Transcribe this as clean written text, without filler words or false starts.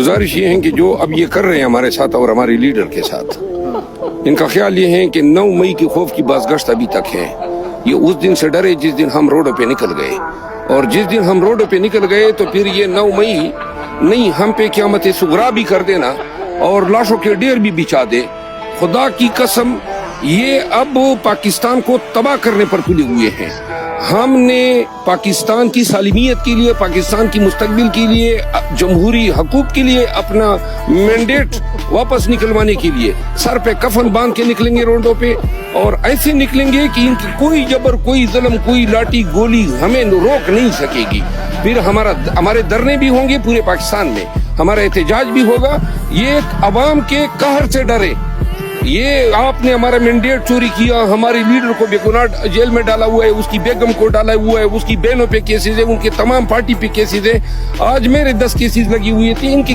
گزارش یہ ہے کہ جو اب یہ کر رہے ہیں ہمارے ساتھ اور ہمارے لیڈر کے ساتھ، ان کا خیال یہ ہے کہ 9 مئی کی خوف کی بازگشت ابھی تک ہے. یہ اس دن سے ڈرے جس دن ہم روڈوں پہ نکل گئے، اور جس دن ہم روڈوں پہ نکل گئے تو پھر یہ 9 مئی نہیں ہم پہ قیامت صغریٰ بھی کر دینا اور لاشوں کے ڈھیر بھی بچھا دے. خدا کی قسم یہ اب پاکستان کو تباہ کرنے پر تلے ہوئے ہیں. ہم نے پاکستان کی سالمیت کے لیے، پاکستان کی مستقبل کے لیے، جمہوری حقوق کے لیے اپنا مینڈیٹ واپس نکلوانے کے لیے سر پہ کفن باندھ کے نکلیں گے روڈوں پہ، اور ایسے نکلیں گے کہ ان کی کوئی جبر، کوئی ظلم، کوئی لاٹھی گولی ہمیں روک نہیں سکے گی. پھر ہمارے دھرنے بھی ہوں گے پورے پاکستان میں، ہمارا احتجاج بھی ہوگا. یہ عوام کے قہر سے ڈرے. یہ آپ نے ہمارا مینڈیٹ چوری کیا، ہمارے لیڈر کو بے گناہ جیل میں ڈالا ہوا ہے، اس کی بیگم کو ڈالا ہوا ہے، اس کی بہنوں پہ کیسز ہے، ان کے تمام پارٹی پہ کیسز ہے. آج میرے 10 کیسز لگی ہوئی تھی. ان کی